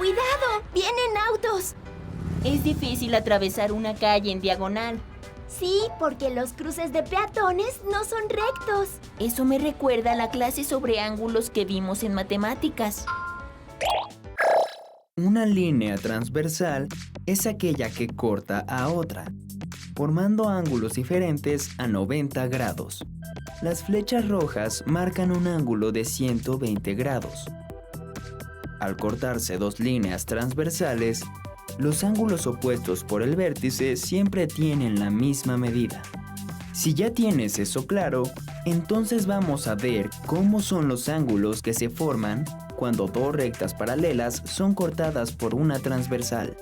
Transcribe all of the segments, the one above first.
¡Cuidado! ¡Vienen autos! Es difícil atravesar una calle en diagonal. Sí, porque los cruces de peatones no son rectos. Eso me recuerda a la clase sobre ángulos que vimos en matemáticas. Una línea transversal es aquella que corta a otra, formando ángulos diferentes a 90 grados. Las flechas rojas marcan un ángulo de 120 grados. Al cortarse dos líneas transversales, los ángulos opuestos por el vértice siempre tienen la misma medida. Si ya tienes eso claro, entonces vamos a ver cómo son los ángulos que se forman cuando dos rectas paralelas son cortadas por una transversal.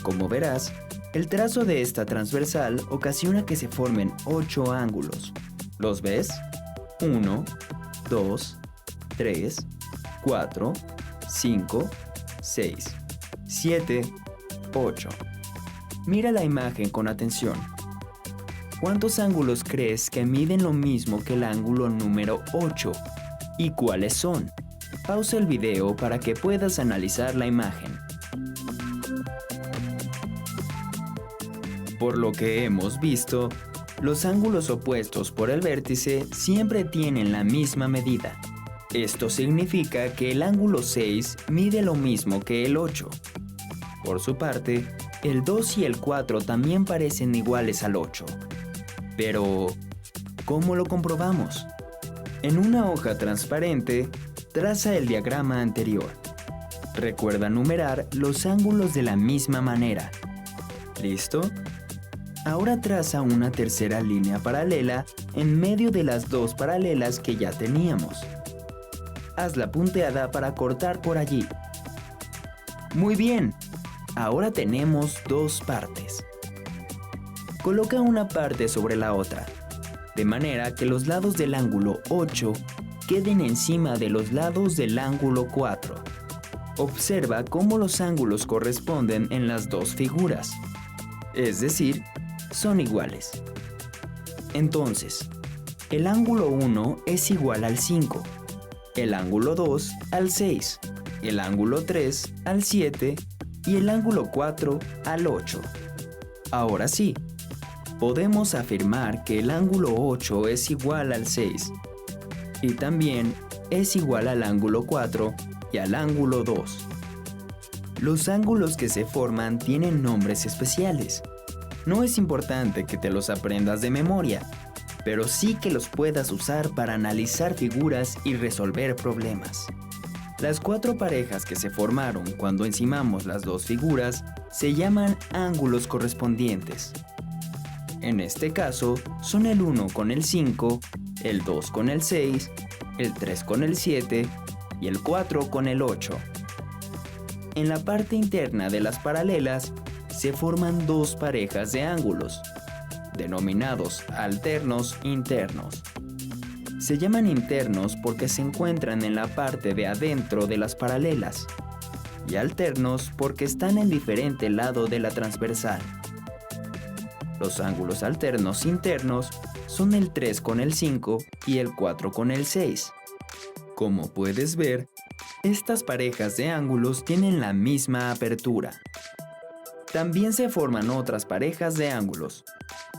Como verás, el trazo de esta transversal ocasiona que se formen 8 ángulos. ¿Los ves? 1, 2, 3, 4, 5, 6, 7, 8. Mira la imagen con atención. ¿Cuántos ángulos crees que miden lo mismo que el ángulo número 8? ¿Y cuáles son? Pausa el video para que puedas analizar la imagen. Por lo que hemos visto, los ángulos opuestos por el vértice siempre tienen la misma medida. Esto significa que el ángulo 6 mide lo mismo que el 8. Por su parte, el 2 y el 4 también parecen iguales al 8. Pero, ¿cómo lo comprobamos? En una hoja transparente, traza el diagrama anterior. Recuerda numerar los ángulos de la misma manera. ¿Listo? Ahora traza una tercera línea paralela en medio de las dos paralelas que ya teníamos. Haz la punteada para cortar por allí. Muy bien, ahora tenemos dos partes. Coloca una parte sobre la otra, de manera que los lados del ángulo 8 queden encima de los lados del ángulo 4. Observa cómo los ángulos corresponden en las dos figuras, es decir, son iguales. Entonces, el ángulo 1 es igual al 5, el ángulo 2 al 6, el ángulo 3 al 7 y el ángulo 4 al 8. Ahora sí, podemos afirmar que el ángulo 8 es igual al 6 y también es igual al ángulo 4 y al ángulo 2. Los ángulos que se forman tienen nombres especiales. No es importante que te los aprendas de memoria, pero sí que los puedas usar para analizar figuras y resolver problemas. Las cuatro parejas que se formaron cuando encimamos las dos figuras se llaman ángulos correspondientes. En este caso, son el 1 con el 5, el 2 con el 6, el 3 con el 7 y el 4 con el 8. En la parte interna de las paralelas se forman dos parejas de ángulos, denominados alternos internos. Se llaman internos porque se encuentran en la parte de adentro de las paralelas, y alternos porque están en diferente lado de la transversal. Los ángulos alternos internos son el 3 con el 5 y el 4 con el 6. Como puedes ver, estas parejas de ángulos tienen la misma apertura. También se forman otras parejas de ángulos,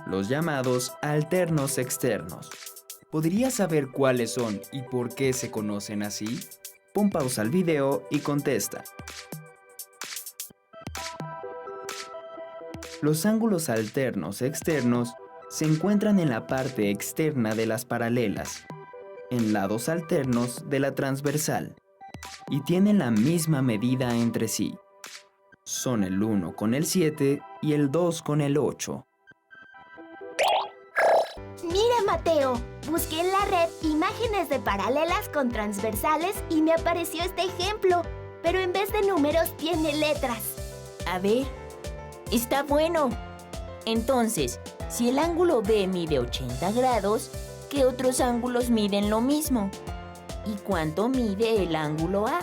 los llamados alternos externos. ¿Podrías saber cuáles son y por qué se conocen así? Pon pausa al video y contesta. Los ángulos alternos externos se encuentran en la parte externa de las paralelas, en lados alternos de la transversal, y tienen la misma medida entre sí. Son el 1 con el 7 y el 2 con el 8. Mira, Mateo, busqué en la red imágenes de paralelas con transversales y me apareció este ejemplo, pero en vez de números tiene letras. A ver, está bueno. Entonces, si el ángulo B mide 80 grados, ¿qué otros ángulos miden lo mismo? ¿Y cuánto mide el ángulo A?